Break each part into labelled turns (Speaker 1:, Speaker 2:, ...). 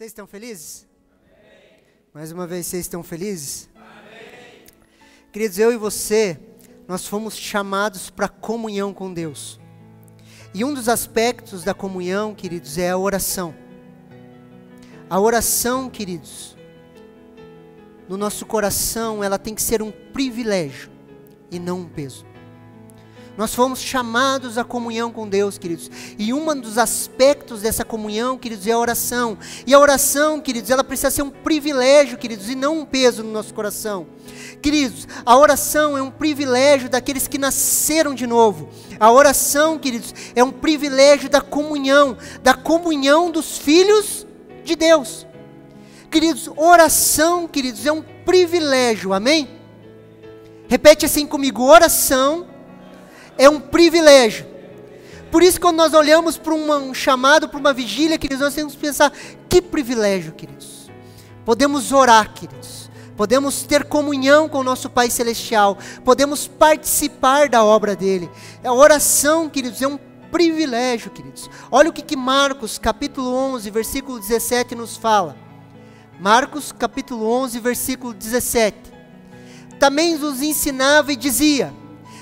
Speaker 1: Vocês estão felizes? Amém. Mais uma vez, vocês estão felizes? Amém. Queridos, eu e você, nós fomos chamados para comunhão com Deus. E um dos aspectos da comunhão, queridos, é a oração. A oração, queridos, no nosso coração, ela tem que ser um privilégio e não um peso. Nós fomos chamados à comunhão com Deus, queridos. E um dos aspectos dessa comunhão, queridos, é a oração. E a oração, queridos, ela precisa ser um privilégio, queridos, e não um peso no nosso coração. Queridos, a oração é um privilégio daqueles que nasceram de novo. A oração, queridos, é um privilégio da comunhão dos filhos de Deus. Queridos, oração, queridos, é um privilégio, amém? Repete assim comigo, oração é um privilégio. Por isso, quando nós olhamos para um chamado, para uma vigília, queridos, nós temos que pensar, que privilégio, queridos. Podemos orar, queridos. Podemos ter comunhão com o nosso Pai Celestial. Podemos participar da obra dEle. A oração, queridos, é um privilégio, queridos. Olha o que Marcos, capítulo 11, versículo 17 nos fala. Marcos, capítulo 11, versículo 17. Também os ensinava e dizia: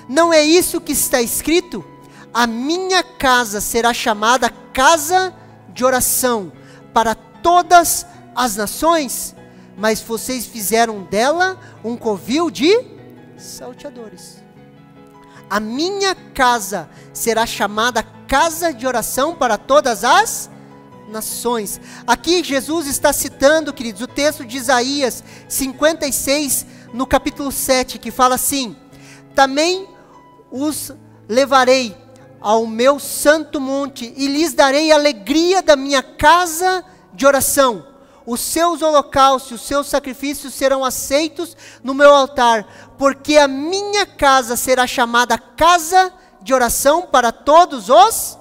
Speaker 1: não é isso que está escrito? A minha casa será chamada casa de oração para todas as nações, mas vocês fizeram dela um covil de salteadores. A minha casa será chamada casa de oração para todas as nações. Aqui Jesus está citando, queridos, o texto de Isaías 56, no capítulo 7, que fala assim: também os levarei ao meu santo monte e lhes darei a alegria da minha casa de oração. Os seus holocaustos, os seus sacrifícios serão aceitos no meu altar, porque a minha casa será chamada casa de oração para todos os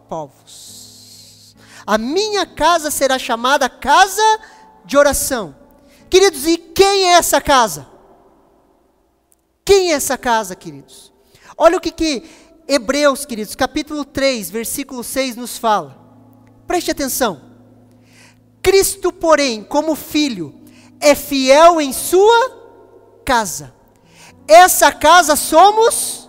Speaker 1: povos. A minha casa será chamada casa de oração. Queridos, e quem é essa casa? Quem é essa casa, queridos? Olha o que Hebreus, queridos, capítulo 3, versículo 6 nos fala. Preste atenção. Cristo, porém, como filho, é fiel em sua casa. Essa casa somos,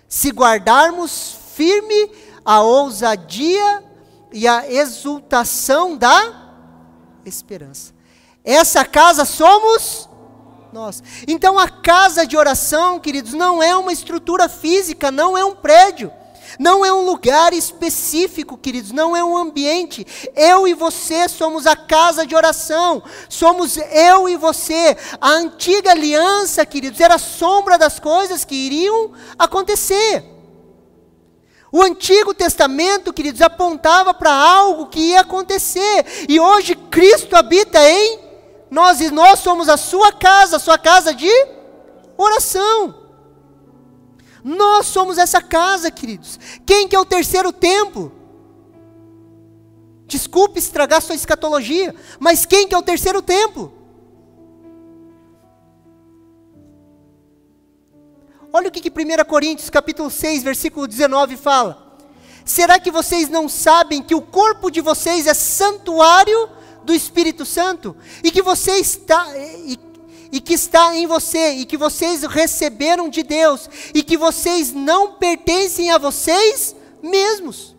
Speaker 1: se guardarmos firme a ousadia e a exultação da esperança. Essa casa somos nós. Então a casa de oração, queridos, não é uma estrutura física, não é um prédio, não é um lugar específico, queridos, não é um ambiente. Eu e você somos a casa de oração, somos eu e você. A antiga aliança, queridos, era a sombra das coisas que iriam acontecer. O Antigo Testamento, queridos, apontava para algo que ia acontecer, e hoje Cristo habita em nós, e nós somos a sua casa de oração. Nós somos essa casa, queridos. Quem que é o terceiro templo? Desculpe estragar sua escatologia, mas quem que é o terceiro templo? Olha o que 1 Coríntios capítulo 6, versículo 19 fala. Será que vocês não sabem que o corpo de vocês é santuário do Espírito Santo, e que você está, e que está em você, e que vocês receberam de Deus, e que vocês não pertencem a vocês mesmos?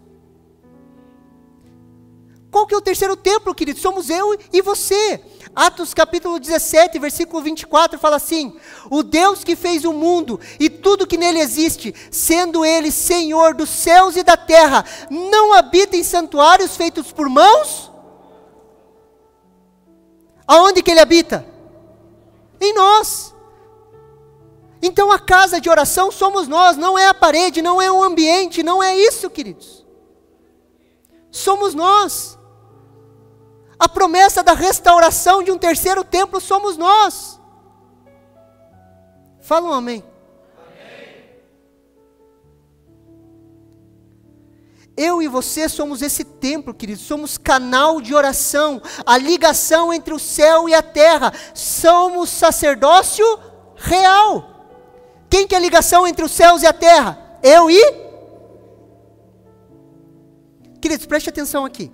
Speaker 1: Qual que é o terceiro templo, queridos? Somos eu e você. Atos capítulo 17, versículo 24, fala assim: o Deus que fez o mundo e tudo que nele existe, sendo ele Senhor dos céus e da terra, não habita em santuários feitos por mãos? Aonde que ele habita? Em nós. Então a casa de oração somos nós, não é a parede, não é um ambiente, não é isso, queridos. Somos nós. A promessa da restauração de um terceiro templo somos nós. Fala um amém. Eu e você somos esse templo, queridos, somos canal de oração, a ligação entre o céu e a terra, somos sacerdócio real. Quem que é a ligação entre os céus e a terra? Eu e? Queridos, preste atenção aqui.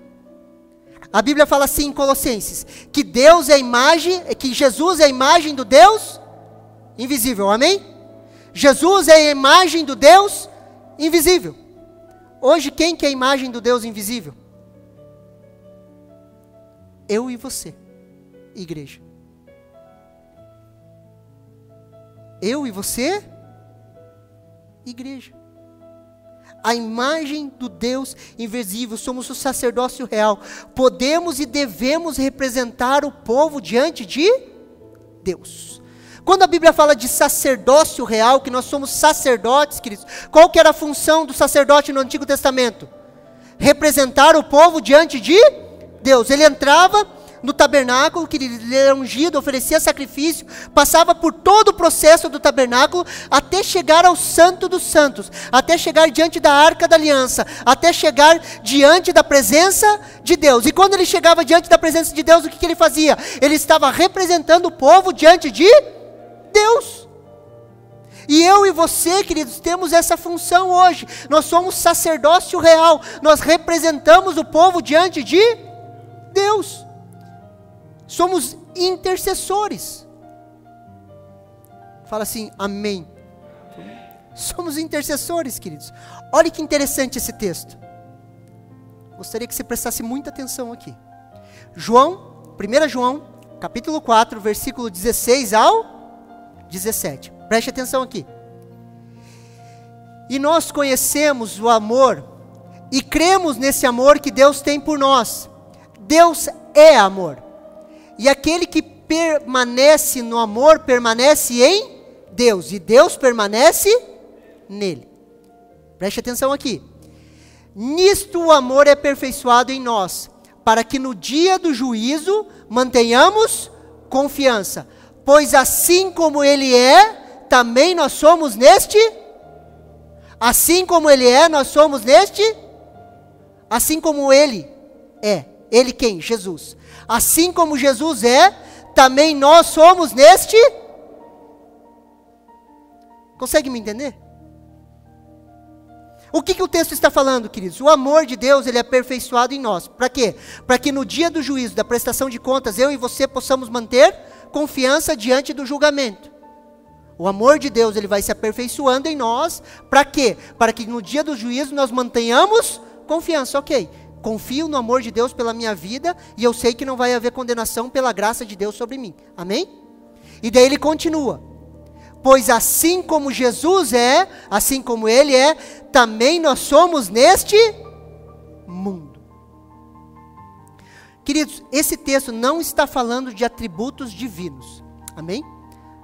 Speaker 1: A Bíblia fala assim em Colossenses, que Deus é a imagem, que Jesus é a imagem do Deus invisível, amém? Jesus é a imagem do Deus invisível. Hoje, quem que é a imagem do Deus invisível? Eu e você, igreja. Eu e você, igreja. A imagem do Deus invisível, somos o sacerdócio real. Podemos e devemos representar o povo diante de Deus. Quando a Bíblia fala de sacerdócio real, que nós somos sacerdotes, queridos, qual que era a função do sacerdote no Antigo Testamento? Representar o povo diante de Deus. Ele entrava no tabernáculo, que ele era ungido, oferecia sacrifício, passava por todo o processo do tabernáculo, até chegar ao Santo dos Santos, até chegar diante da Arca da Aliança, até chegar diante da presença de Deus. E quando ele chegava diante da presença de Deus, o que ele fazia? Ele estava representando o povo diante de Deus. E eu e você, queridos, temos essa função hoje. Nós somos sacerdócio real. Nós representamos o povo diante de Deus. Somos intercessores. Fala assim, amém. Somos intercessores, queridos. Olha que interessante esse texto. Gostaria que você prestasse muita atenção aqui. 1 João, capítulo 4, versículo 16 ao 17. Preste atenção aqui. E nós conhecemos o amor e cremos nesse amor que Deus tem por nós. Deus é amor. E aquele que permanece no amor, permanece em Deus. E Deus permanece nele. Preste atenção aqui. Nisto o amor é aperfeiçoado em nós, para que no dia do juízo mantenhamos confiança. Pois assim como Ele é, também nós somos neste. Assim como Ele é, nós somos neste. Assim como Ele é. Ele quem? Jesus. Assim como Jesus é, também nós somos neste. Consegue me entender? O que o texto está falando, queridos? O amor de Deus, ele é aperfeiçoado em nós. Para quê? Para que no dia do juízo, da prestação de contas, eu e você possamos manter confiança diante do julgamento. O amor de Deus, ele vai se aperfeiçoando em nós. Para quê? Para que no dia do juízo nós mantenhamos confiança. Ok, confio no amor de Deus pela minha vida e eu sei que não vai haver condenação pela graça de Deus sobre mim. Amém? E daí ele continua. Pois assim como Jesus é, assim como Ele é, também nós somos neste mundo. Queridos, esse texto não está falando de atributos divinos. Amém?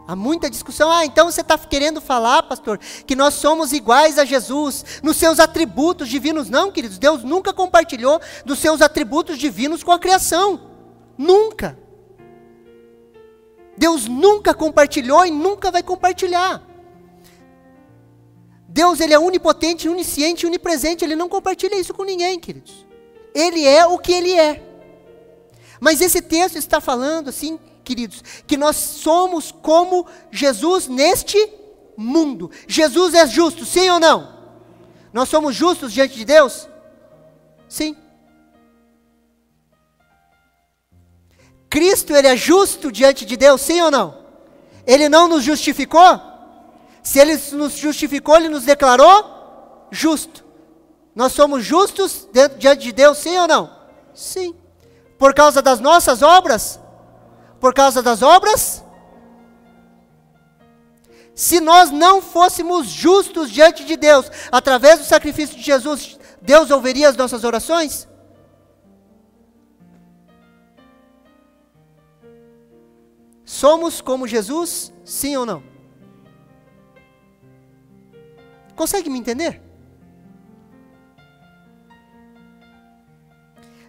Speaker 1: Há muita discussão. Então você está querendo falar, pastor, que nós somos iguais a Jesus nos seus atributos divinos. Não, queridos, Deus nunca compartilhou dos seus atributos divinos com a criação. Nunca. Deus nunca compartilhou e nunca vai compartilhar. Deus, ele é onipotente, onisciente, onipresente. Ele não compartilha isso com ninguém, queridos. Ele é o que Ele é. Mas esse texto está falando assim, queridos, que nós somos como Jesus neste mundo. Jesus é justo, sim ou não? Nós somos justos diante de Deus? Sim. Cristo, ele é justo diante de Deus, sim ou não? Ele não nos justificou? Se ele nos justificou, ele nos declarou justo. Nós somos justos diante de Deus, sim ou não? Sim. Por causa das nossas obras? Por causa das obras? Se nós não fôssemos justos diante de Deus, através do sacrifício de Jesus, Deus ouviria as nossas orações? Somos como Jesus, sim ou não? Consegue me entender?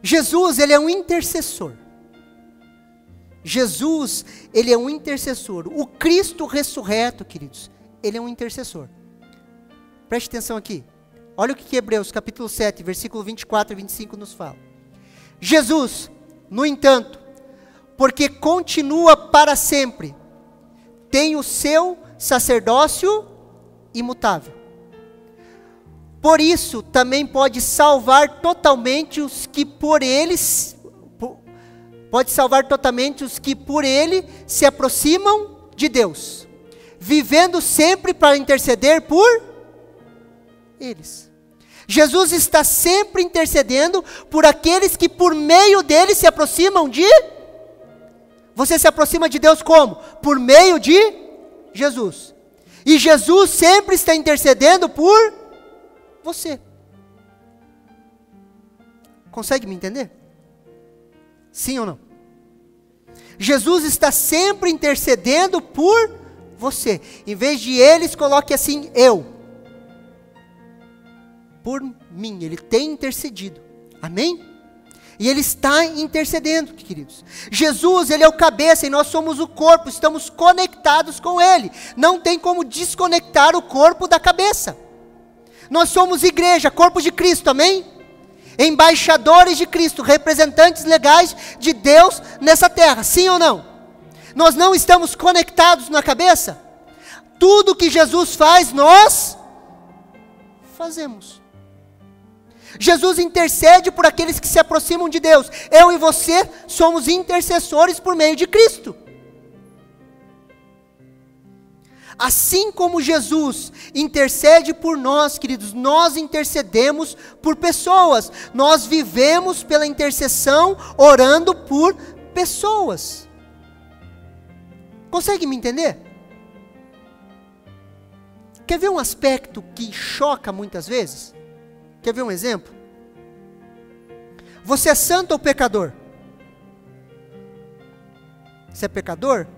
Speaker 1: Jesus, ele é um intercessor. Jesus, ele é um intercessor. O Cristo ressurreto, queridos, ele é um intercessor. Preste atenção aqui. Olha o que Hebreus capítulo 7, versículo 24 e 25 nos fala. Jesus, no entanto, porque continua para sempre, tem o seu sacerdócio imutável. Por isso, também pode salvar totalmente os que por ele se aproximam de Deus, vivendo sempre para interceder por eles. Jesus está sempre intercedendo por aqueles que por meio dele se aproximam de... Você se aproxima de Deus como? Por meio de Jesus. E Jesus sempre está intercedendo por você. Consegue me entender? Sim ou não? Jesus está sempre intercedendo por você. Em vez de eles, coloque assim, eu. Por mim, ele tem intercedido. Amém? E ele está intercedendo, queridos. Jesus, ele é o cabeça e nós somos o corpo, estamos conectados com ele. Não tem como desconectar o corpo da cabeça. Nós somos igreja, corpo de Cristo, amém? Embaixadores de Cristo, representantes legais de Deus nessa terra, sim ou não? Nós não estamos conectados na cabeça? Tudo que Jesus faz, nós fazemos. Jesus intercede por aqueles que se aproximam de Deus. Eu e você somos intercessores por meio de Cristo. Assim como Jesus intercede por nós, queridos, nós intercedemos por pessoas. Nós vivemos pela intercessão, orando por pessoas. Consegue me entender? Quer ver um aspecto que choca muitas vezes? Quer ver um exemplo? Você é santo ou pecador? Você é pecador?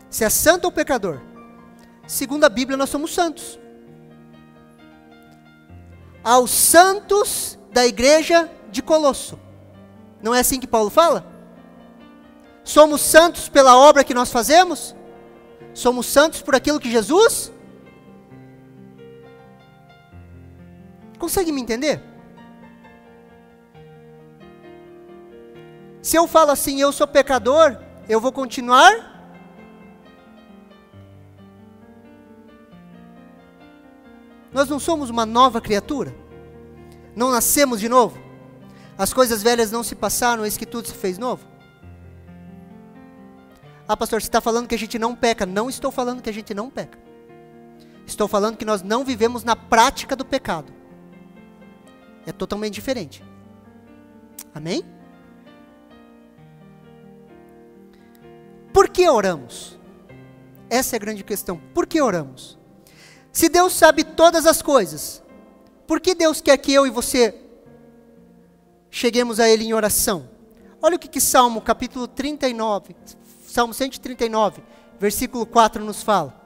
Speaker 1: Você é santo ou pecador? Segundo a Bíblia, nós somos santos. Aos santos da igreja de Colosso. Não é assim que Paulo fala? Somos santos pela obra que nós fazemos? Somos santos por aquilo que Jesus... Consegue me entender? Se eu falo assim, eu sou pecador, eu vou continuar? Nós não somos uma nova criatura? Não nascemos de novo? As coisas velhas não se passaram, eis que tudo se fez novo? Ah, pastor, você está falando que a gente não peca. Não estou falando que a gente não peca. Estou falando que nós não vivemos na prática do pecado. É totalmente diferente. Amém? Por que oramos? Essa é a grande questão. Por que oramos? Se Deus sabe todas as coisas, por que Deus quer que eu e você cheguemos a Ele em oração? Olha o que Salmo capítulo 39, Salmo 139, versículo 4 nos fala.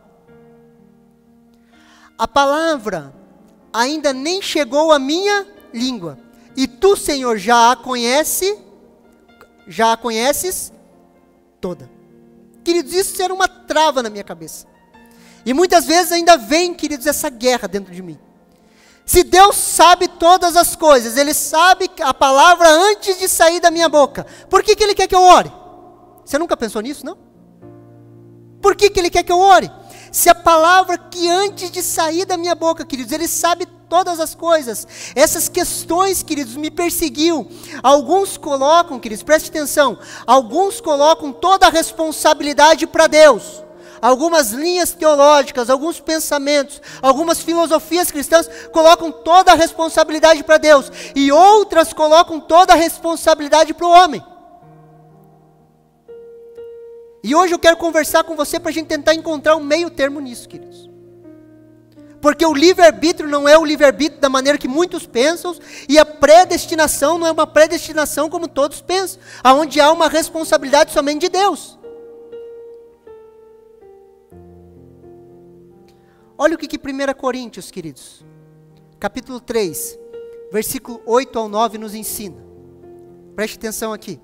Speaker 1: A palavra ainda nem chegou à minha língua, e tu, Senhor, já a conheces toda. Queridos, isso era uma trava na minha cabeça. E muitas vezes ainda vem, queridos, essa guerra dentro de mim. Se Deus sabe todas as coisas, Ele sabe a palavra antes de sair da minha boca, por que Ele quer que eu ore? Você nunca pensou nisso, não? Por que Ele quer que eu ore? Se a palavra que antes de sair da minha boca, queridos, Ele sabe todas as coisas. Essas questões, queridos, me perseguiu. Alguns colocam, queridos, preste atenção, alguns colocam toda a responsabilidade para Deus. Algumas linhas teológicas, alguns pensamentos, algumas filosofias cristãs colocam toda a responsabilidade para Deus. E outras colocam toda a responsabilidade para o homem. E hoje eu quero conversar com você para a gente tentar encontrar um meio termo nisso, queridos. Porque o livre-arbítrio não é o livre-arbítrio da maneira que muitos pensam, e a predestinação não é uma predestinação como todos pensam, aonde há uma responsabilidade somente de Deus. Olha o que 1 Coríntios, queridos, capítulo 3, versículo 8 ao 9 nos ensina. Preste atenção aqui.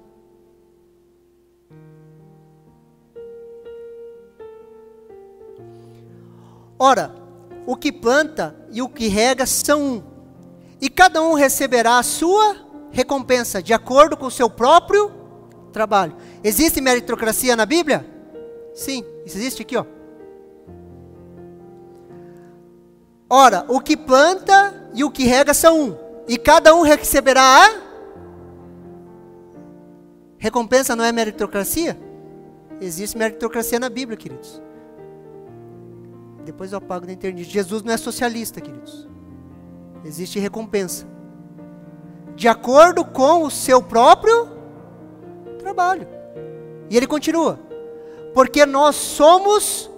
Speaker 1: Ora, o que planta e o que rega são um, E cada um receberá a sua recompensa, de acordo com o seu próprio trabalho. Existe meritocracia na Bíblia? Sim, isso existe aqui, ó. Ora, o que planta e o que rega são um, e cada um receberá a recompensa. Não é meritocracia? Existe meritocracia na Bíblia, queridos. Depois eu apago da internet. Jesus não é socialista, queridos. Existe recompensa, de acordo com o seu próprio trabalho. E ele continua: porque nós somos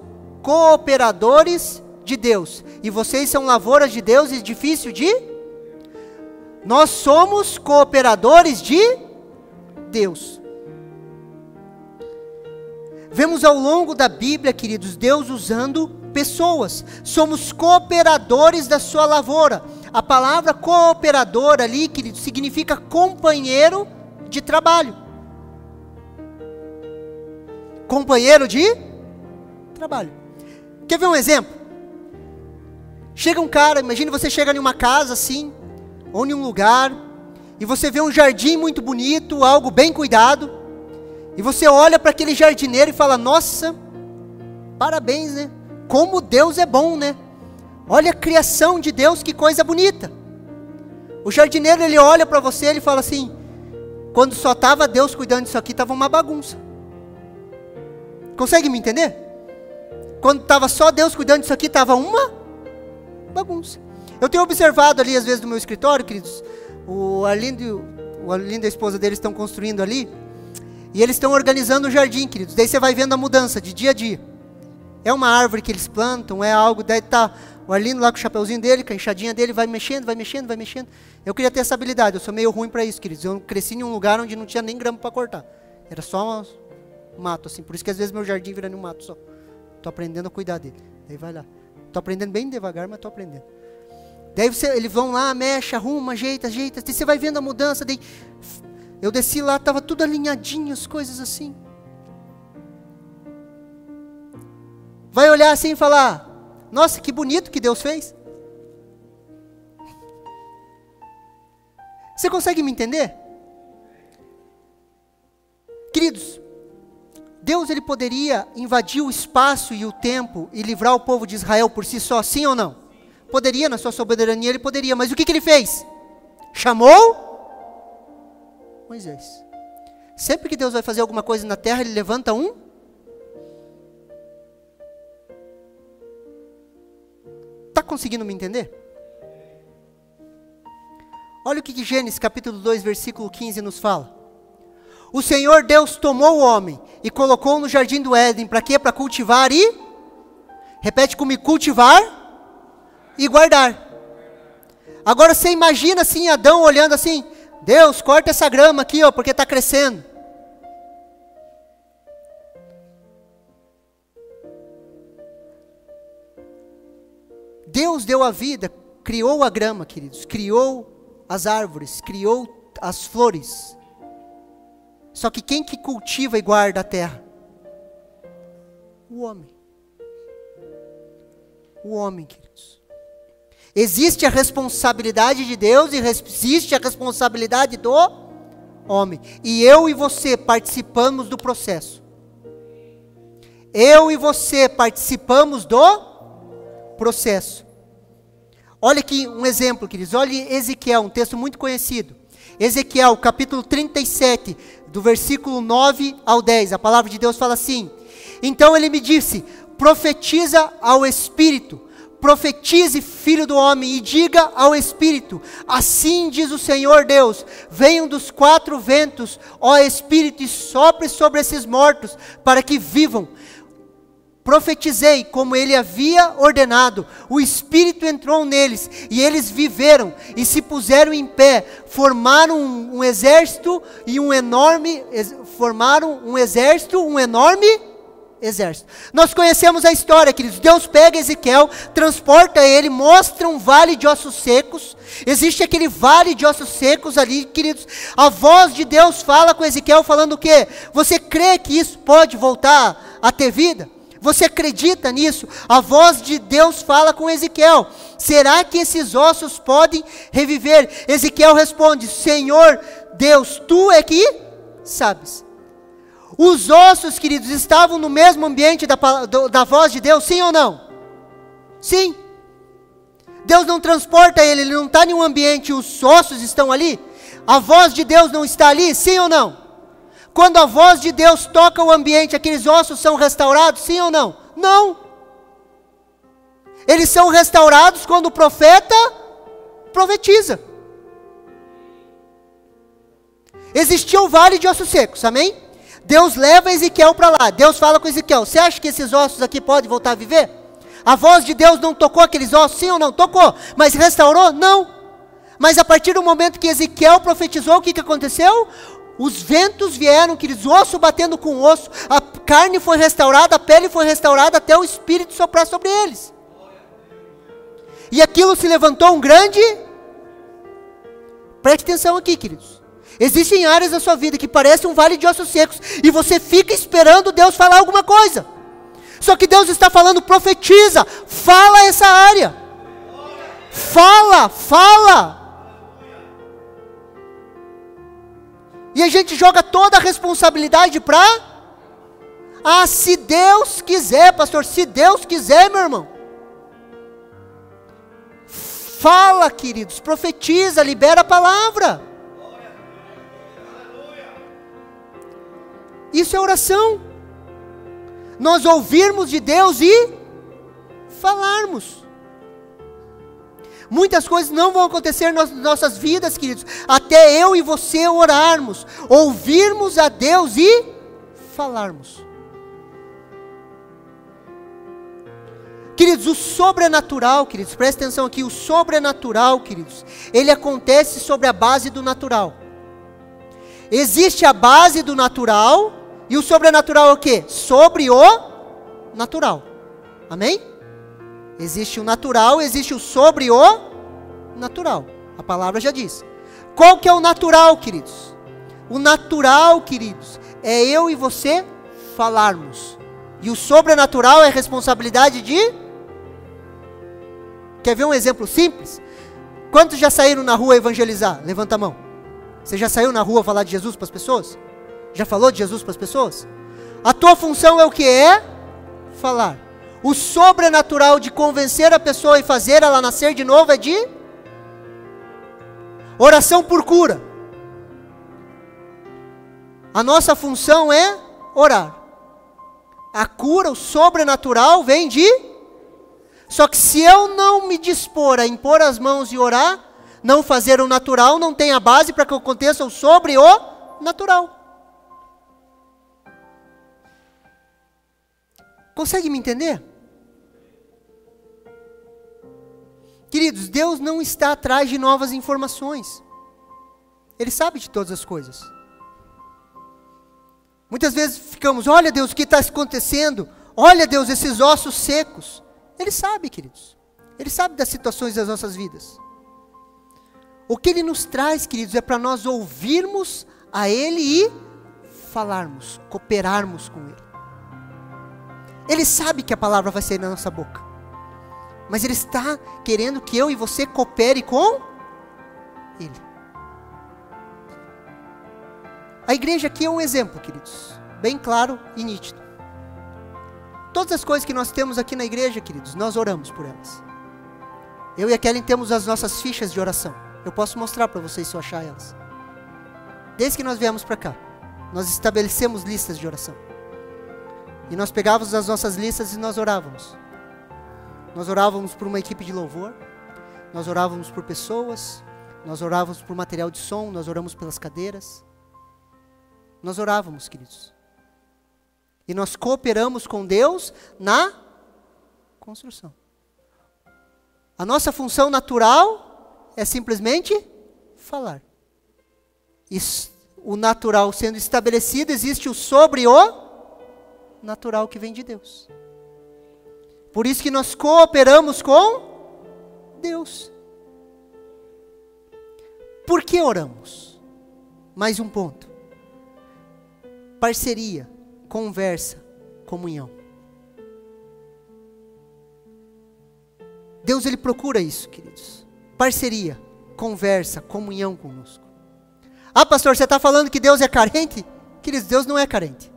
Speaker 1: cooperadores de Deus, e vocês são lavouras de Deus, edifício de... Nós somos cooperadores de Deus. Vemos ao longo da Bíblia, queridos, Deus usando pessoas. Somos cooperadores da sua lavoura. A palavra cooperador ali, queridos, significa companheiro de trabalho. Companheiro de trabalho. Quer ver um exemplo? Chega um cara, imagine você chega em uma casa assim, ou em um lugar, e você vê um jardim muito bonito, algo bem cuidado, e você olha para aquele jardineiro e fala: nossa, parabéns, né? Como Deus é bom, né? Olha a criação de Deus, que coisa bonita. O jardineiro, ele olha para você, ele fala assim: quando só estava Deus cuidando disso aqui, estava uma bagunça. Consegue me entender? Quando estava só Deus cuidando disso aqui, estava uma bagunça. Eu tenho observado ali, às vezes, no meu escritório, queridos, o Arlindo e a esposa deles estão construindo ali, e eles estão organizando o jardim, queridos. Daí você vai vendo a mudança de dia a dia. É uma árvore que eles plantam, é algo, daí tá o Arlindo lá com o chapeuzinho dele, com a enxadinha dele, vai mexendo, vai mexendo, vai mexendo. Eu queria ter essa habilidade, eu sou meio ruim para isso, queridos. Eu cresci em um lugar onde não tinha nem grama para cortar. Era só um mato, assim. Por isso que às vezes meu jardim vira um mato só. Tô aprendendo a cuidar dele. Daí vai lá. Tô aprendendo bem devagar, mas tô aprendendo. Daí eles vão lá, mexe, arruma, ajeita. Daí você vai vendo a mudança. Daí eu desci lá, tava tudo alinhadinho, as coisas assim. Vai olhar assim e falar: nossa, que bonito que Deus fez. Você consegue me entender? Queridos, Deus, ele poderia invadir o espaço e o tempo e livrar o povo de Israel por si só, sim ou não? Poderia, na sua soberania ele poderia, mas o que ele fez? Chamou Moisés. Sempre que Deus vai fazer alguma coisa na terra, ele levanta um. Está conseguindo me entender? Olha o que Gênesis capítulo 2, versículo 15 nos fala. O Senhor Deus tomou o homem e colocou no jardim do Éden, para quê? Para cultivar e... repete comigo: cultivar e guardar. Agora você imagina assim, Adão olhando assim: Deus, corta essa grama aqui, ó, porque está crescendo. Deus deu a vida, criou a grama, queridos, criou as árvores, criou as flores. Só que quem que cultiva e guarda a terra? O homem. O homem, queridos. Existe a responsabilidade de Deus e existe a responsabilidade do homem. E eu e você participamos do processo. Eu e você participamos do processo. Olha aqui um exemplo, queridos. Olha Ezequiel, um texto muito conhecido. Ezequiel, capítulo 37, do versículo 9 ao 10. A palavra de Deus fala assim: então ele me disse: profetiza ao Espírito, profetize, filho do homem, e diga ao Espírito: assim diz o Senhor Deus, venham dos quatro ventos, ó Espírito, e sopre sobre esses mortos, para que vivam. Profetizei como ele havia ordenado, o Espírito entrou neles, e eles viveram, e se puseram em pé, formaram um exército, e um enorme exército. Nós conhecemos a história, queridos. Deus pega Ezequiel, transporta ele, mostra um vale de ossos secos. Existe aquele vale de ossos secos ali, queridos. A voz de Deus fala com Ezequiel, falando o quê? Você crê que isso pode voltar a ter vida? Você acredita nisso? A voz de Deus fala com Ezequiel. Será que esses ossos podem reviver? Ezequiel responde: Senhor Deus, tu é que sabes. Os ossos, queridos, estavam no mesmo ambiente da voz de Deus, sim ou não? Sim. Deus não transporta ele não está em um ambiente, os ossos estão ali. A voz de Deus não está ali, sim ou não? Quando a voz de Deus toca o ambiente, aqueles ossos são restaurados, sim ou não? Não. Eles são restaurados quando o profeta profetiza. Existia o vale de ossos secos, amém? Deus leva Ezequiel para lá. Deus fala com Ezequiel: você acha que esses ossos aqui podem voltar a viver? A voz de Deus não tocou aqueles ossos, sim ou não? Tocou. Mas restaurou? Não. Mas a partir do momento que Ezequiel profetizou, o que aconteceu? Os ventos vieram, aqueles ossos batendo com osso, a carne foi restaurada, a pele foi restaurada, até o Espírito soprar sobre eles. E aquilo se levantou um grande... Preste atenção aqui, queridos. Existem áreas da sua vida que parecem um vale de ossos secos, e você fica esperando Deus falar alguma coisa. Só que Deus está falando: profetiza, fala essa área. Fala. E a gente joga toda a responsabilidade para... se Deus quiser, pastor, se Deus quiser, meu irmão. Fala, queridos, profetiza, libera a palavra. Isso é oração. Nós ouvirmos de Deus e falarmos. Muitas coisas não vão acontecer nas nossas vidas, queridos, até eu e você orarmos, ouvirmos a Deus e falarmos. Queridos, o sobrenatural, queridos, presta atenção aqui, o sobrenatural, queridos, ele acontece sobre a base do natural. Existe a base do natural, e o sobrenatural é o quê? Sobre o natural. Amém? Existe o natural, existe o sobre o natural. A palavra já diz. Qual que é o natural, queridos? O natural, queridos, é eu e você falarmos. E o sobrenatural é a responsabilidade de... Quer ver um exemplo simples? Quantos já saíram na rua evangelizar? Levanta a mão. Você já saiu na rua falar de Jesus para as pessoas? Já falou de Jesus para as pessoas? A tua função é o que? É falar. O sobrenatural de convencer a pessoa e fazer ela nascer de novo é de oração por cura. A nossa função é orar. A cura, o sobrenatural vem de... Só que se eu não me dispor a impor as mãos e orar, não fazer o natural, não tem a base para que aconteça o sobre o natural. Consegue me entender? Queridos, Deus não está atrás de novas informações. Ele sabe de todas as coisas. Muitas vezes ficamos: olha Deus, o que está acontecendo? Olha Deus, esses ossos secos. Ele sabe, queridos. Ele sabe das situações das nossas vidas. O que Ele nos traz, queridos, é para nós ouvirmos a Ele e falarmos, cooperarmos com Ele. Ele sabe que a palavra vai sair da nossa boca. Mas Ele está querendo que eu e você coopere com Ele. A igreja aqui é um exemplo, queridos. Bem claro e nítido. Todas as coisas que nós temos aqui na igreja, queridos, nós oramos por elas. Eu e a Kellen temos as nossas fichas de oração. Eu posso mostrar para vocês se eu achar elas. Desde que nós viemos para cá, nós estabelecemos listas de oração. E nós pegávamos as nossas listas e nós orávamos. Nós orávamos por uma equipe de louvor, nós orávamos por pessoas, nós orávamos por material de som, nós oramos pelas cadeiras. Nós orávamos, queridos. E nós cooperamos com Deus na construção. A nossa função natural é simplesmente falar. Isso, o natural sendo estabelecido, existe o sobre o natural que vem de Deus. Por isso que nós cooperamos com Deus. Por que oramos? Mais um ponto. Parceria, conversa, comunhão. Deus, Ele procura isso, queridos. Parceria, conversa, comunhão conosco. Ah, pastor, você está falando que Deus é carente? Queridos, Deus não é carente.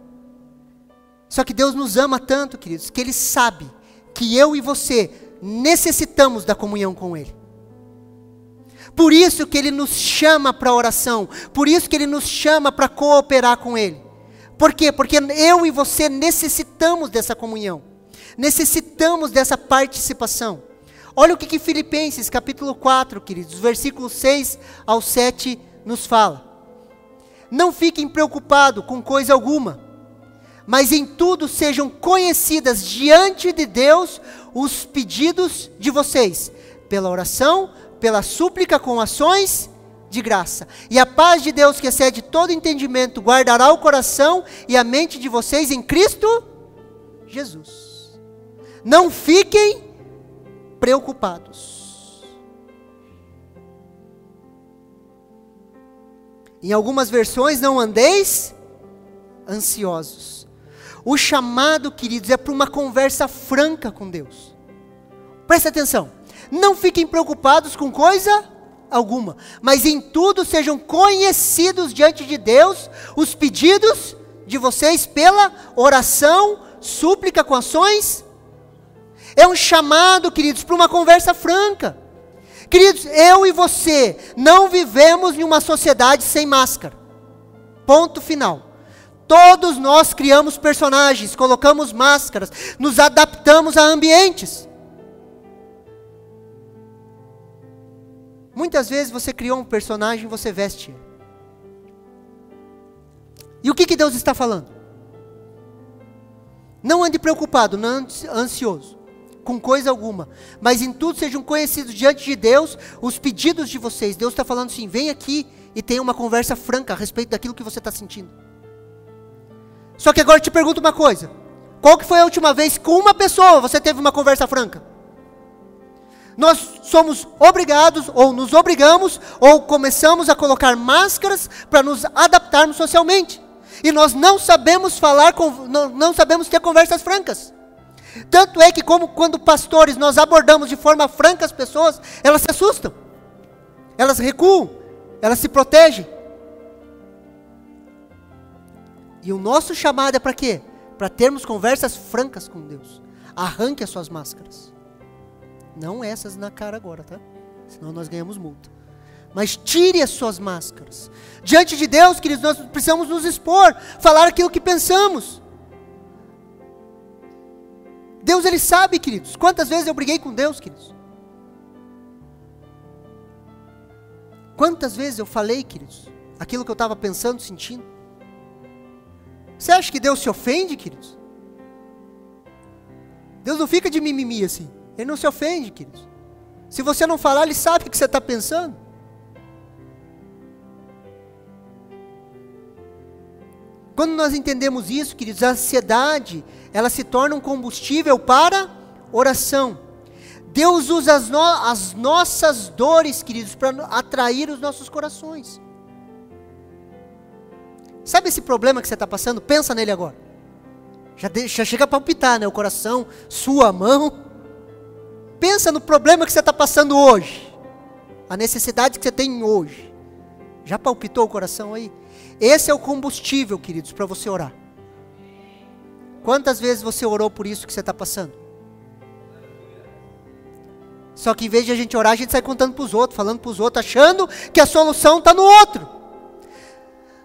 Speaker 1: Só que Deus nos ama tanto, queridos, que Ele sabe que eu e você necessitamos da comunhão com Ele. Por isso que Ele nos chama para a oração. Por isso que Ele nos chama para cooperar com Ele. Por quê? Porque eu e você necessitamos dessa comunhão. Necessitamos dessa participação. Olha o que Filipenses capítulo 4, queridos, versículos 6 ao 7 nos fala. Não fiquem preocupados com coisa alguma, mas em tudo sejam conhecidas diante de Deus os pedidos de vocês, pela oração, pela súplica com ações de graça. E a paz de Deus, que excede todo entendimento, guardará o coração e a mente de vocês em Cristo Jesus. Não fiquem preocupados. Em algumas versões, não andeis ansiosos. O chamado, queridos, é para uma conversa franca com Deus. Presta atenção. Não fiquem preocupados com coisa alguma, mas em tudo sejam conhecidos diante de Deus os pedidos de vocês pela oração, súplica com ações. É um chamado, queridos, para uma conversa franca. Queridos, eu e você não vivemos em uma sociedade sem máscara. Ponto final. Todos nós criamos personagens, colocamos máscaras, nos adaptamos a ambientes. Muitas vezes você criou um personagem e você veste ele. E o que Deus está falando? Não ande preocupado, não ande ansioso com coisa alguma, mas em tudo sejam conhecidos diante de Deus os pedidos de vocês. Deus está falando assim, vem aqui e tenha uma conversa franca a respeito daquilo que você está sentindo. Só que agora eu te pergunto uma coisa, qual que foi a última vez que com uma pessoa você teve uma conversa franca? Nós somos obrigados, ou nos obrigamos, ou começamos a colocar máscaras para nos adaptarmos socialmente. E nós não sabemos falar, não sabemos ter conversas francas. Tanto é que como quando pastores nós abordamos de forma franca as pessoas, elas se assustam. Elas recuam, elas se protegem. E o nosso chamado é para quê? Para termos conversas francas com Deus. Arranque as suas máscaras. Não essas na cara agora, tá? Senão nós ganhamos multa. Mas tire as suas máscaras. Diante de Deus, queridos, nós precisamos nos expor, falar aquilo que pensamos. Deus, Ele sabe, queridos. Quantas vezes eu briguei com Deus, queridos? Quantas vezes eu falei, queridos, aquilo que eu estava pensando, sentindo? Você acha que Deus se ofende, queridos? Deus não fica de mimimi assim. Ele não se ofende, queridos. Se você não falar, Ele sabe o que você está pensando. Quando nós entendemos isso, queridos, a ansiedade, ela se torna um combustível para oração. Deus usa as nossas dores, queridos, para atrair os nossos corações. Sabe esse problema que você está passando? Pensa nele agora. Já chega a palpitar, né? O coração, sua mão. Pensa no problema que você está passando hoje. A necessidade que você tem hoje. Já palpitou o coração aí? Esse é o combustível, queridos, para você orar. Quantas vezes você orou por isso que você está passando? Só que em vez de a gente orar, a gente sai contando para os outros, falando para os outros, achando que a solução está no outro.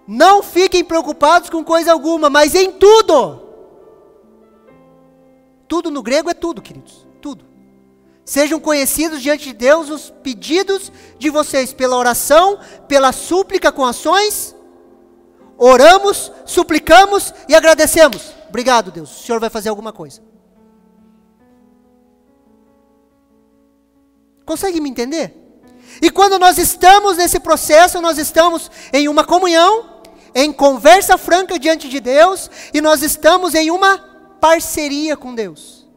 Speaker 1: Não fiquem preocupados com coisa alguma, mas em tudo. Tudo no grego é tudo, queridos. Tudo. Sejam conhecidos diante de Deus os pedidos de vocês pela oração, pela súplica com ações. Oramos, suplicamos e agradecemos. Obrigado, Deus. O Senhor vai fazer alguma coisa. Consegue me entender? E quando nós estamos nesse processo, nós estamos em uma comunhão, em conversa franca diante de Deus, e nós estamos em uma parceria com Deus.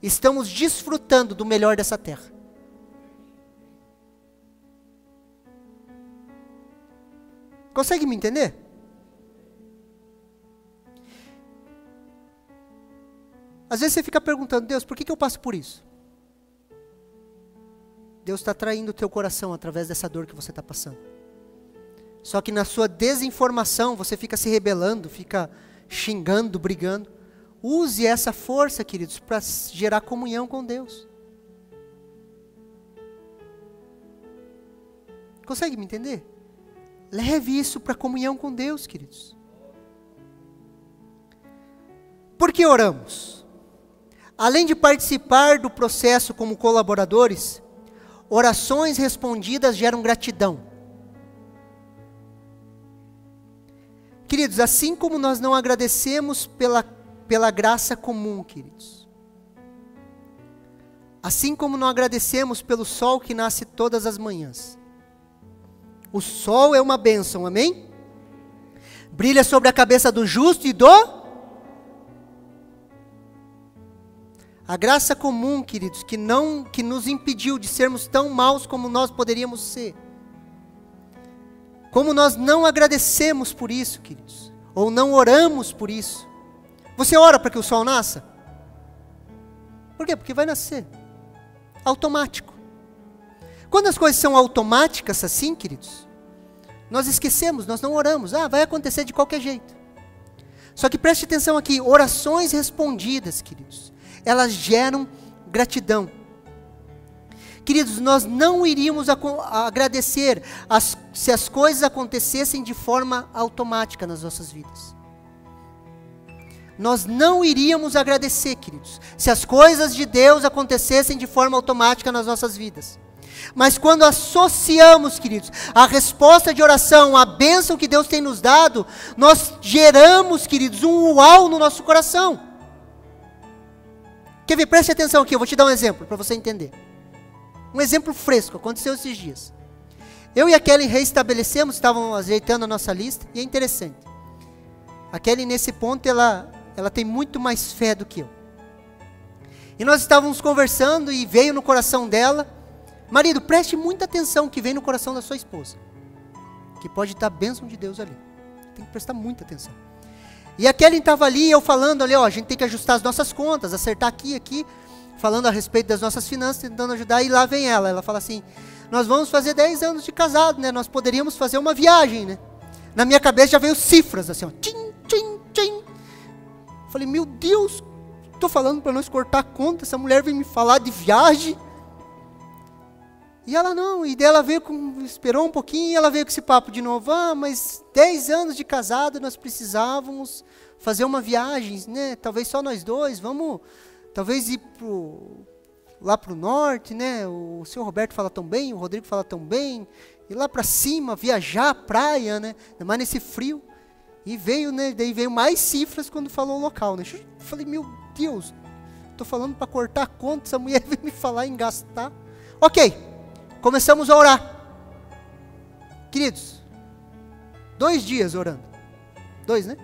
Speaker 1: Estamos desfrutando do melhor dessa terra. Consegue me entender? Às vezes você fica perguntando, Deus, por que eu passo por isso? Deus está traindo o teu coração através dessa dor que você está passando. Só que na sua desinformação, você fica se rebelando, fica xingando, brigando. Use essa força, queridos, para gerar comunhão com Deus. Consegue me entender? Leve isso para comunhão com Deus, queridos. Por que oramos? Além de participar do processo como colaboradores, orações respondidas geram gratidão. Queridos, assim como nós não agradecemos pela graça comum, queridos. Assim como não agradecemos pelo sol que nasce todas as manhãs. O sol é uma bênção, amém? Brilha sobre a cabeça do justo e do... A graça comum, queridos, que nos impediu de sermos tão maus como nós poderíamos ser. Como nós não agradecemos por isso, queridos, ou não oramos por isso. Você ora para que o sol nasça? Por quê? Porque vai nascer. Automático. Quando as coisas são automáticas assim, queridos, nós esquecemos, nós não oramos. Vai acontecer de qualquer jeito. Só que preste atenção aqui, orações respondidas, queridos, elas geram gratidão. Queridos, nós não iríamos agradecer se as coisas acontecessem de forma automática nas nossas vidas. Nós não iríamos agradecer, queridos, se as coisas de Deus acontecessem de forma automática nas nossas vidas. Mas quando associamos, queridos, a resposta de oração, a bênção que Deus tem nos dado, nós geramos, queridos, um uau no nosso coração. Quer ver? Preste atenção aqui, eu vou te dar um exemplo para você entender. Um exemplo fresco, aconteceu esses dias. Eu e a Kelly reestabelecemos, estávamos ajeitando a nossa lista, e é interessante. A Kelly, nesse ponto, ela tem muito mais fé do que eu. E nós estávamos conversando e veio no coração dela, marido, preste muita atenção que vem no coração da sua esposa, que pode estar a bênção de Deus ali. Tem que prestar muita atenção. E a Kelly estava ali, eu falando ali, a gente tem que ajustar as nossas contas, acertar aqui, falando a respeito das nossas finanças, tentando ajudar, e lá vem ela fala assim, nós vamos fazer 10 anos de casado, né, nós poderíamos fazer uma viagem, né, na minha cabeça já veio cifras, assim, tchim, tchim, tchim, falei, meu Deus, estou falando para nós cortar a conta, essa mulher vem me falar de viagem, e ela não, e dela veio esperou um pouquinho, e ela veio com esse papo de novo, mas 10 anos de casado, nós precisávamos fazer uma viagem, né, talvez só nós dois, vamos... Talvez ir lá para o norte, né? O senhor Roberto fala tão bem, o Rodrigo fala tão bem. Ir lá para cima, viajar, praia, né? Ainda mais nesse frio. E veio, né? Daí veio mais cifras quando falou o local, né? Eu falei, meu Deus, estou falando para cortar a conta, essa mulher veio me falar em gastar. Ok, começamos a orar. Queridos, 2 dias orando. 2, né?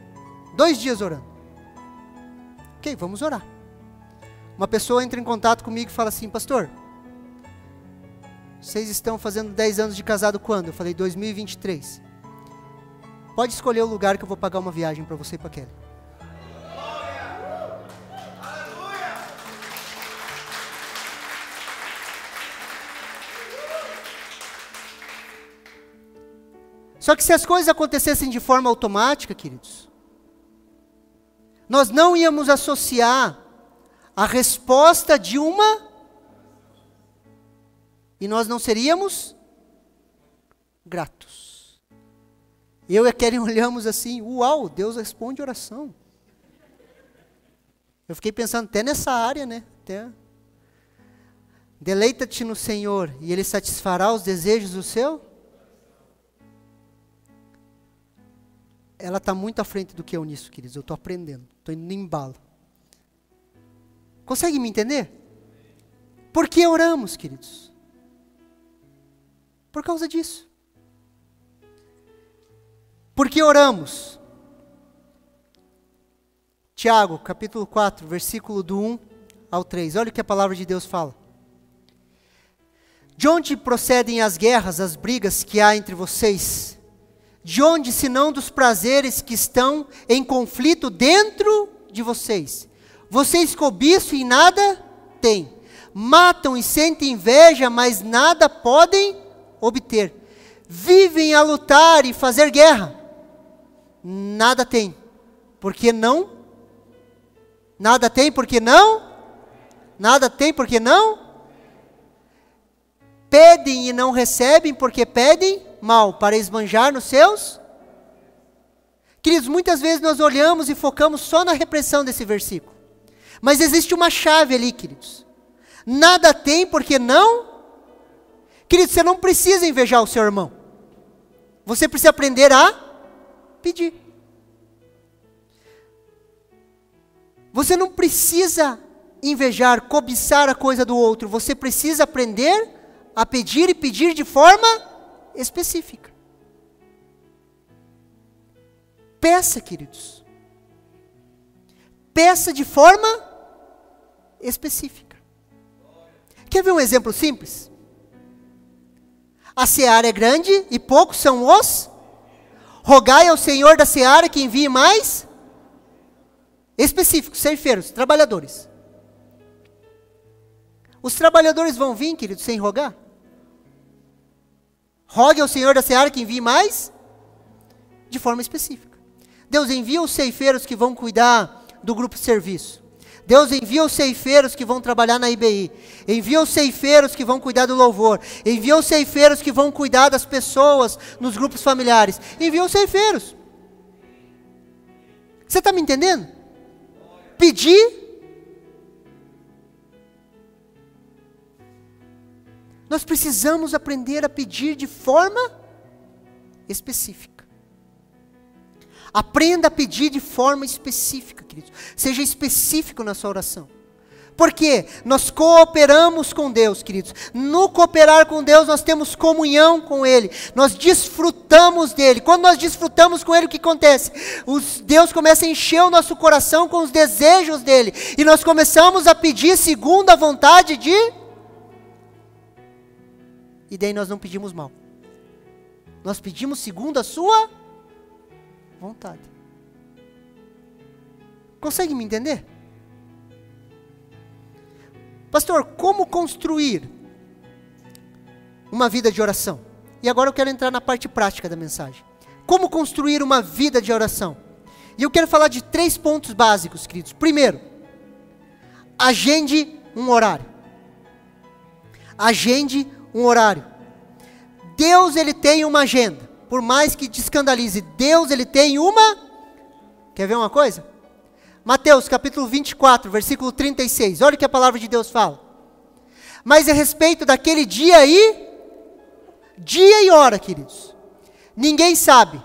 Speaker 1: 2 dias orando. Ok, vamos orar. Uma pessoa entra em contato comigo e fala assim, pastor, vocês estão fazendo 10 anos de casado quando? Eu falei, 2023. Pode escolher o lugar que eu vou pagar uma viagem para você e para a Kelly. Só que se as coisas acontecessem de forma automática, queridos, nós não íamos associar a resposta de uma, e nós não seríamos gratos. Eu e a Karen olhamos assim, uau, Deus responde oração. Eu fiquei pensando até nessa área, né? Deleita-te no Senhor e Ele satisfará os desejos do seu. Ela está muito à frente do que eu nisso, queridos. Eu estou aprendendo, estou indo no embalo. Consegue me entender? Por que oramos, queridos? Por causa disso. Por que oramos? Tiago, capítulo 4, versículo do 1 ao 3. Olha o que a palavra de Deus fala. De onde procedem as guerras, as brigas que há entre vocês? De onde, senão dos prazeres que estão em conflito dentro de vocês? Vocês cobiçam e nada têm, matam e sentem inveja, mas nada podem obter. Vivem a lutar e fazer guerra, nada tem, porque não? Nada tem, porque não? Nada tem, porque não? Pedem e não recebem, porque pedem mal, para esbanjar nos seus? Queridos, muitas vezes nós olhamos e focamos só na repressão desse versículo. Mas existe uma chave ali, queridos. Nada tem, porque não? Queridos, você não precisa invejar o seu irmão. Você precisa aprender a pedir. Você não precisa invejar, cobiçar a coisa do outro. Você precisa aprender a pedir e pedir de forma específica. Peça, queridos. Peça de forma específica. Quer ver um exemplo simples? A seara é grande e poucos são os. Rogai ao Senhor da seara que envie mais específicos, ceifeiros, trabalhadores. Os trabalhadores vão vir, queridos, sem rogar? Rogue ao Senhor da seara que envie mais de forma específica. Deus envia os ceifeiros que vão cuidar do grupo de serviço. Deus envia os ceifeiros que vão trabalhar na IBI. Envia os ceifeiros que vão cuidar do louvor. Envia os ceifeiros que vão cuidar das pessoas nos grupos familiares. Envia os ceifeiros. Você está me entendendo? Pedir. Nós precisamos aprender a pedir de forma específica. Aprenda a pedir de forma específica, queridos. Seja específico na sua oração. Por quê? Nós cooperamos com Deus, queridos. No cooperar com Deus, nós temos comunhão com Ele. Nós desfrutamos dEle. Quando nós desfrutamos com Ele, o que acontece? Deus começa a encher o nosso coração com os desejos dEle. E nós começamos a pedir segundo a vontade de... E daí nós não pedimos mal. Nós pedimos segundo a sua vontade. Consegue me entender? Pastor, como construir uma vida de oração? E agora eu quero entrar na parte prática da mensagem. Como construir uma vida de oração? E eu quero falar de 3 pontos básicos, queridos. Primeiro, agende um horário. Agende um horário. Deus, Ele tem uma agenda. Por mais que te escandalize, Deus, Ele tem uma... Quer ver uma coisa? Mateus capítulo 24, versículo 36. Olha o que a palavra de Deus fala. Mas a respeito daquele dia e hora, queridos, ninguém sabe.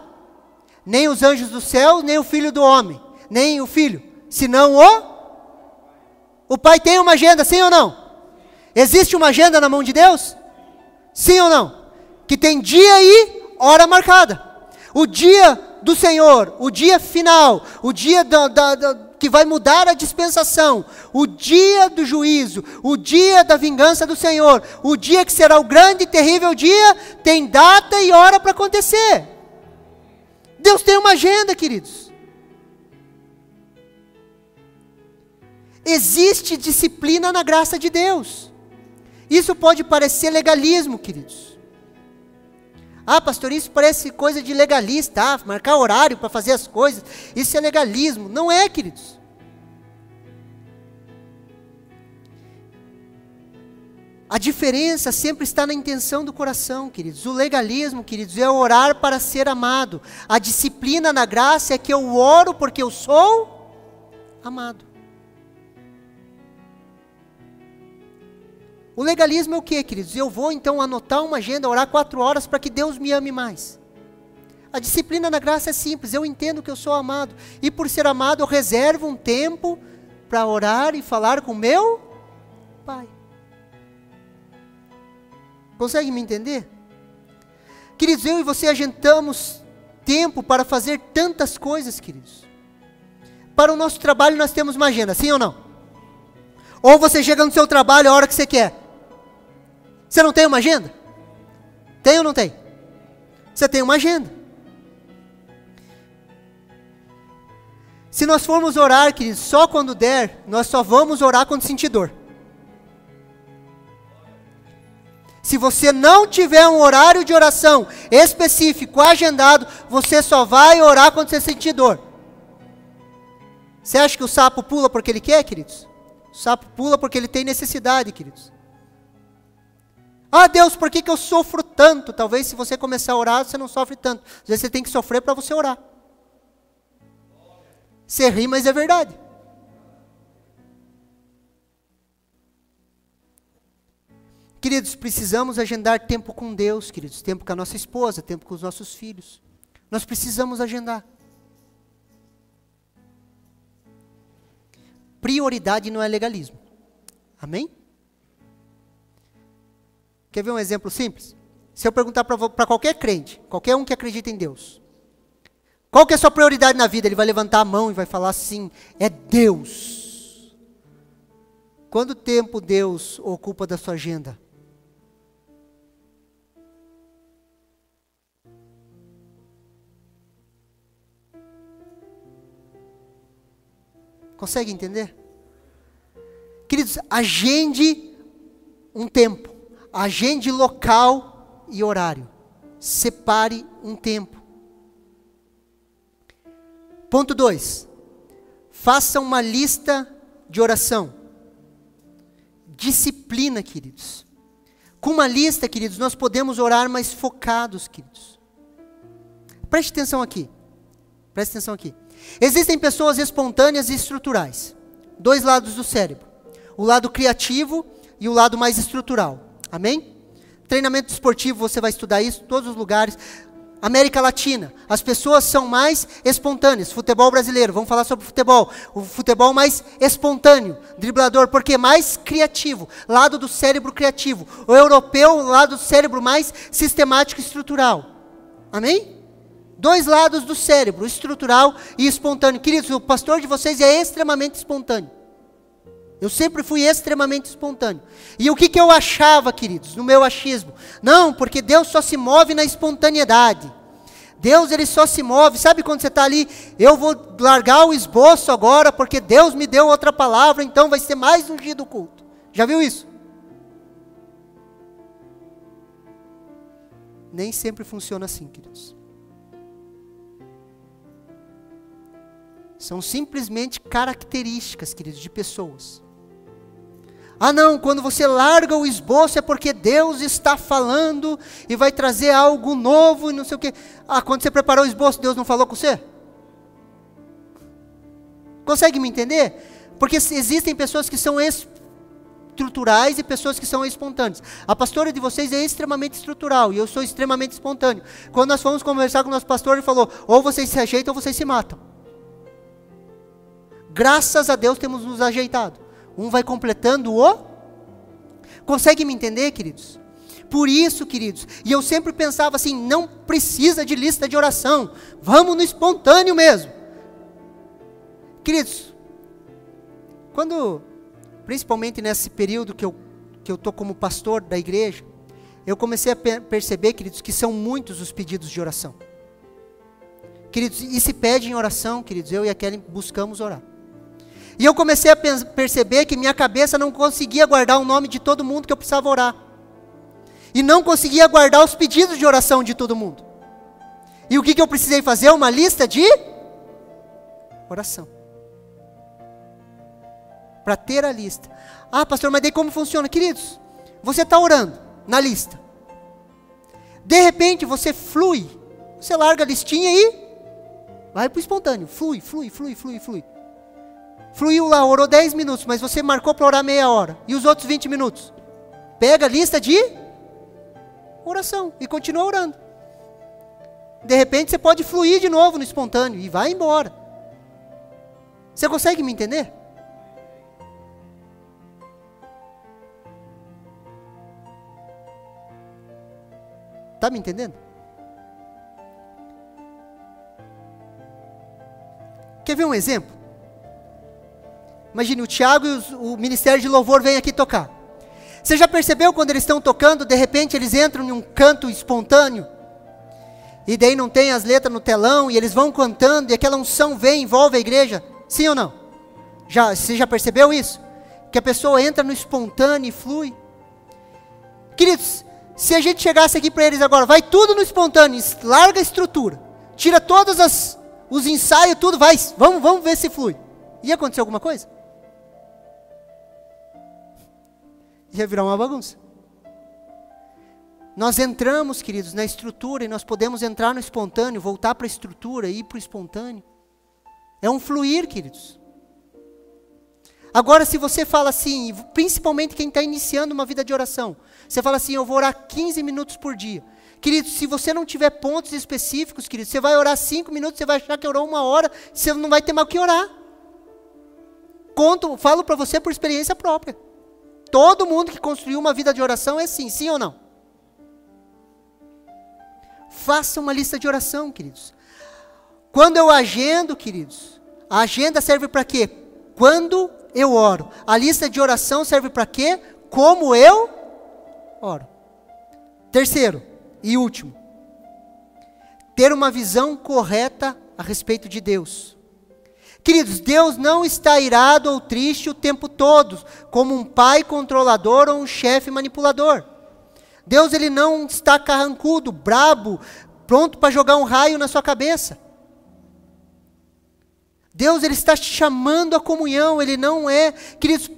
Speaker 1: Nem os anjos do céu, nem o Filho do homem, nem o Filho, senão o Pai tem uma agenda, sim ou não? Existe uma agenda na mão de Deus? Sim ou não? Que tem dia e hora marcada. O dia do Senhor, o dia final, o dia que vai mudar a dispensação, o dia do juízo, o dia da vingança do Senhor, o dia que será o grande e terrível dia, tem data e hora para acontecer. Deus tem uma agenda, queridos. Existe disciplina na graça de Deus. Isso pode parecer legalismo, queridos. Ah, pastor, isso parece coisa de legalista, marcar horário para fazer as coisas, isso é legalismo. Não é, queridos. A diferença sempre está na intenção do coração, queridos. O legalismo, queridos, é orar para ser amado. A disciplina na graça é que eu oro porque eu sou amado. O legalismo é o que, queridos? Eu vou então anotar uma agenda, orar 4 horas para que Deus me ame mais. A disciplina na graça é simples, eu entendo que eu sou amado. E por ser amado eu reservo um tempo para orar e falar com meu Pai. Consegue me entender? Queridos, eu e você agendamos tempo para fazer tantas coisas, queridos. Para o nosso trabalho nós temos uma agenda, sim ou não? Ou você chega no seu trabalho a hora que você quer. Você não tem uma agenda? Tem ou não tem? Você tem uma agenda. Se nós formos orar, queridos, só quando der, nós só vamos orar quando sentir dor. Se você não tiver um horário de oração específico, agendado, você só vai orar quando você sentir dor. Você acha que o sapo pula porque ele quer, queridos? O sapo pula porque ele tem necessidade, queridos. Ah, Deus, por que eu sofro tanto? Talvez se você começar a orar, você não sofre tanto. Às vezes você tem que sofrer para você orar. Você ri, mas é verdade. Queridos, precisamos agendar tempo com Deus, queridos. Tempo com a nossa esposa, tempo com os nossos filhos. Nós precisamos agendar. Prioridade não é legalismo. Amém? Quer ver um exemplo simples? Se eu perguntar para qualquer crente, qualquer um que acredita em Deus, qual que é a sua prioridade na vida? Ele vai levantar a mão e vai falar assim, é Deus. Quanto tempo Deus ocupa da sua agenda? Consegue entender? Queridos, agende um tempo, agende local e horário. Separe um tempo. Ponto 2. Faça uma lista de oração. Disciplina, queridos. Com uma lista, queridos, nós podemos orar mais focados, queridos. Preste atenção aqui. Preste atenção aqui. Existem pessoas espontâneas e estruturais. Dois lados do cérebro. O lado criativo e o lado mais estrutural. Amém? Treinamento esportivo, você vai estudar isso em todos os lugares. América Latina, as pessoas são mais espontâneas. Futebol brasileiro, vamos falar sobre futebol. O futebol mais espontâneo. Driblador, porque mais criativo. Lado do cérebro criativo. O europeu, lado do cérebro mais sistemático e estrutural. Amém? Dois lados do cérebro, estrutural e espontâneo. Queridos, o pastor de vocês é extremamente espontâneo. Eu sempre fui extremamente espontâneo. E o que eu achava, queridos, no meu achismo? Não, porque Deus só se move na espontaneidade. Deus, ele só se move. Sabe quando você está ali, eu vou largar o esboço agora, porque Deus me deu outra palavra, então vai ser mais ungido o culto. Já viu isso? Nem sempre funciona assim, queridos. São simplesmente características, queridos, de pessoas. Ah não, quando você larga o esboço é porque Deus está falando e vai trazer algo novo e não sei o quê. Ah, quando você preparou o esboço, Deus não falou com você? Consegue me entender? Porque existem pessoas que são estruturais e pessoas que são espontâneas. A pastora de vocês é extremamente estrutural e eu sou extremamente espontâneo. Quando nós fomos conversar com o nosso pastor, ele falou, ou vocês se ajeitam ou vocês se matam. Graças a Deus temos nos ajeitado. Um vai completando o outro. Consegue me entender, queridos? Por isso, queridos, e eu sempre pensava assim, não precisa de lista de oração, vamos no espontâneo mesmo. Queridos, principalmente nesse período que eu estou como pastor da igreja, eu comecei a perceber, queridos, que são muitos os pedidos de oração. Queridos, e se pede em oração, queridos, eu e a Kelly buscamos orar. E eu comecei a perceber que minha cabeça não conseguia guardar o nome de todo mundo que eu precisava orar. E não conseguia guardar os pedidos de oração de todo mundo. E o que eu precisei fazer? Uma lista de oração. Para ter a lista. Ah, pastor, mas daí como funciona? Queridos, você está orando na lista. De repente você flui. Você larga a listinha e vai para o espontâneo. Flui. Fluiu lá, orou 10 minutos, mas você marcou para orar meia hora. E os outros 20 minutos? Pega a lista de oração e continua orando. De repente você pode fluir de novo no espontâneo e vai embora. Você consegue me entender? Está me entendendo? Quer ver um exemplo? Imagine, o Tiago e o Ministério de Louvor vêm aqui tocar. Você já percebeu quando eles estão tocando, de repente eles entram em um canto espontâneo? E daí não tem as letras no telão, e eles vão cantando, e aquela unção vem, envolve a igreja? Sim ou não? Você já percebeu isso? Que a pessoa entra no espontâneo e flui? Queridos, Se a gente chegasse aqui para eles agora, vai tudo no espontâneo, larga a estrutura, tira todos os ensaios, tudo, vai, vamos ver se flui. Ia acontecer alguma coisa? Ia virar uma bagunça. Nós entramos, queridos, na estrutura e nós podemos entrar no espontâneo, voltar para a estrutura, ir para o espontâneo. É um fluir, queridos. Agora, se você fala assim, principalmente quem está iniciando uma vida de oração, você fala assim, eu vou orar 15 minutos por dia. Queridos, se você não tiver pontos específicos, queridos, você vai orar 5 minutos, você vai achar que orou 1 hora, você não vai ter mais o que orar. Falo para você por experiência própria. Todo mundo que construiu uma vida de oração é assim, sim ou não? Faça uma lista de oração, queridos. Quando eu agendo, queridos, a agenda serve para quê? Quando eu oro. A lista de oração serve para quê? Como eu oro. Terceiro e último. Ter uma visão correta a respeito de Deus. Queridos, Deus não está irado ou triste o tempo todo, como um pai controlador ou um chefe manipulador. Deus, ele não está carrancudo, brabo, pronto para jogar um raio na sua cabeça. Deus, ele está te chamando à comunhão, ele não é, queridos,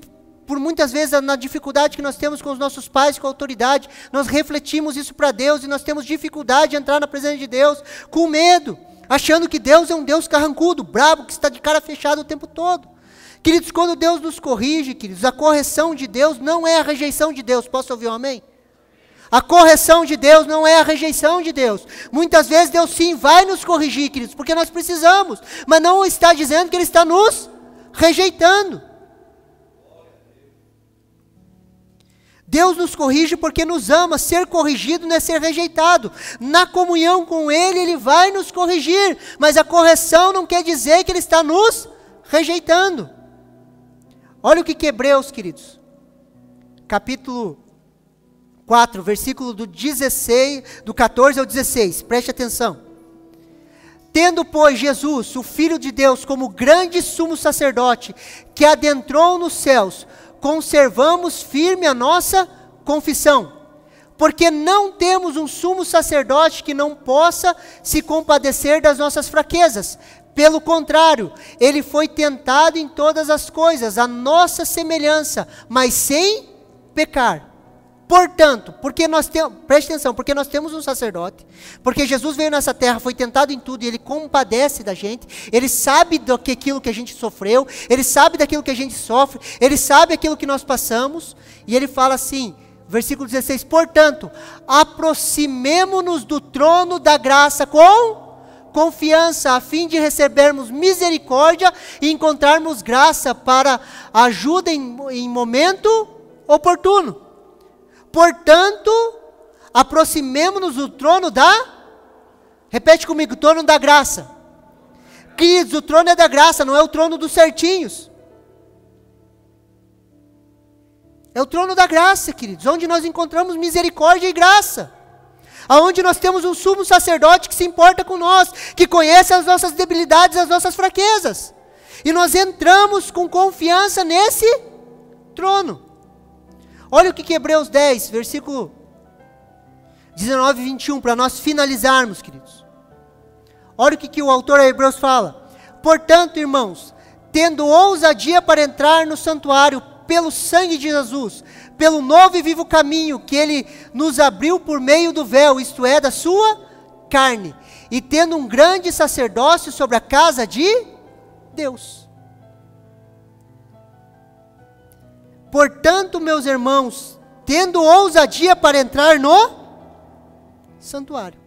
Speaker 1: por muitas vezes na dificuldade que nós temos com os nossos pais, com a autoridade, nós refletimos isso para Deus e nós temos dificuldade de entrar na presença de Deus com medo, achando que Deus é um Deus carrancudo, brabo, que está de cara fechada o tempo todo. Queridos, quando Deus nos corrige, queridos, a correção de Deus não é a rejeição de Deus, posso ouvir um amém? A correção de Deus não é a rejeição de Deus. Muitas vezes Deus sim vai nos corrigir, queridos, porque nós precisamos, mas não está dizendo que Ele está nos rejeitando. Deus nos corrige porque nos ama, ser corrigido não é ser rejeitado. Na comunhão com Ele, Ele vai nos corrigir, mas a correção não quer dizer que Ele está nos rejeitando. Olha o que Hebreus, queridos, capítulo 4, versículo do 14 ao 16, preste atenção. Tendo, pois, Jesus, o Filho de Deus, como grande sumo sacerdote, que adentrou nos céus, conservamos firme a nossa confissão, porque não temos um sumo sacerdote que não possa se compadecer das nossas fraquezas. Pelo contrário, ele foi tentado em todas as coisas, a nossa semelhança, mas sem pecar. Portanto, preste atenção, porque nós temos um sacerdote, porque Jesus veio nessa terra, foi tentado em tudo, e Ele compadece da gente, Ele sabe daquilo que a gente sofreu, Ele sabe daquilo que a gente sofre, Ele sabe aquilo que nós passamos, e Ele fala assim, versículo 16, portanto, aproximemo-nos do trono da graça com confiança, a fim de recebermos misericórdia e encontrarmos graça para ajuda em momento oportuno. Portanto, aproximemo-nos do trono repete comigo, trono da graça. Queridos, o trono é da graça, não é o trono dos certinhos. É o trono da graça, queridos, onde nós encontramos misericórdia e graça. Aonde nós temos um sumo sacerdote que se importa com nós, que conhece as nossas debilidades, as nossas fraquezas. E nós entramos com confiança nesse trono. Olha o que Hebreus 10, versículo 19 e 21, para nós finalizarmos, queridos. Olha o que o autor de Hebreus fala. Portanto, irmãos, tendo ousadia para entrar no santuário pelo sangue de Jesus, pelo novo e vivo caminho que Ele nos abriu por meio do véu, isto é, da sua carne, e tendo um grande sacerdócio sobre a casa de Deus. Portanto, meus irmãos, tendo ousadia para entrar no santuário.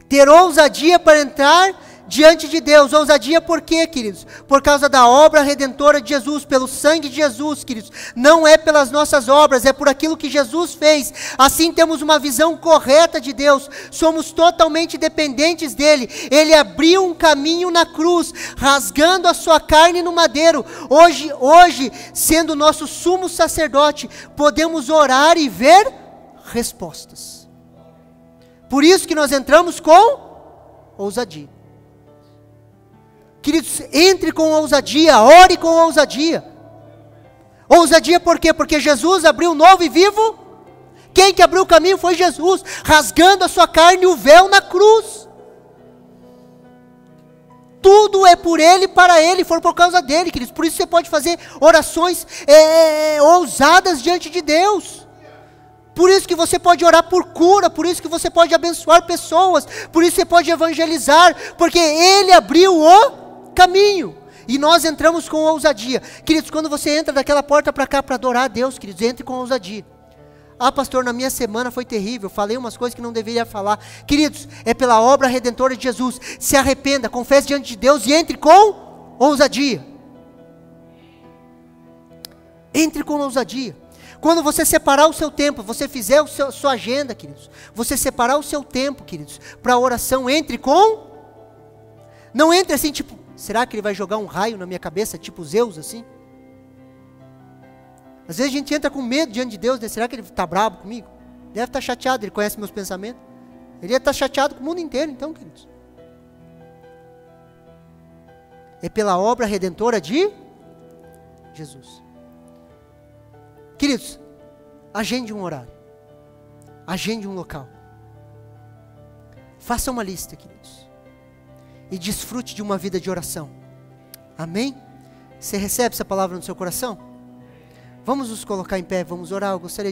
Speaker 1: Ter ousadia para entrar diante de Deus. Ousadia por quê, queridos? Por causa da obra redentora de Jesus, pelo sangue de Jesus, queridos. Não é pelas nossas obras, é por aquilo que Jesus fez. Assim temos uma visão correta de Deus. Somos totalmente dependentes dEle. Ele abriu um caminho na cruz, rasgando a sua carne no madeiro. Hoje, sendo nosso sumo sacerdote, podemos orar e ver respostas. Por isso que nós entramos com ousadia. Queridos, entre com ousadia, ore com ousadia. Ousadia por quê? Porque Jesus abriu um novo e vivo Quem que abriu o caminho foi Jesus, rasgando a sua carne e o véu na cruz. Tudo é por Ele, para Ele, foi por causa dEle, queridos. Por isso você pode fazer orações ousadas diante de Deus. Por isso que você pode orar por cura, por isso que você pode abençoar pessoas, por isso você pode evangelizar, porque Ele abriu o caminho. E nós entramos com ousadia. Queridos, quando você entra daquela porta para cá para adorar a Deus, queridos, entre com ousadia. Ah, pastor, na minha semana foi terrível, falei umas coisas que não deveria falar. Queridos, é pela obra redentora de Jesus. Se arrependa, confesse diante de Deus e entre com ousadia. Entre com ousadia. Quando você separar o seu tempo, você fizer a sua agenda, queridos, você separar o seu tempo, queridos, para a oração, entre com... Não entre assim, tipo, será que ele vai jogar um raio na minha cabeça, tipo Zeus, assim? Às vezes a gente entra com medo diante de Deus, né? Será que ele está bravo comigo? Deve estar chateado, ele conhece meus pensamentos. Ele ia estar chateado com o mundo inteiro, então, queridos. É pela obra redentora de Jesus. Queridos, agende um horário. Agende um local. Faça uma lista, queridos. E desfrute de uma vida de oração. Amém? Você recebe essa palavra no seu coração? Vamos nos colocar em pé, vamos orar. Eu gostaria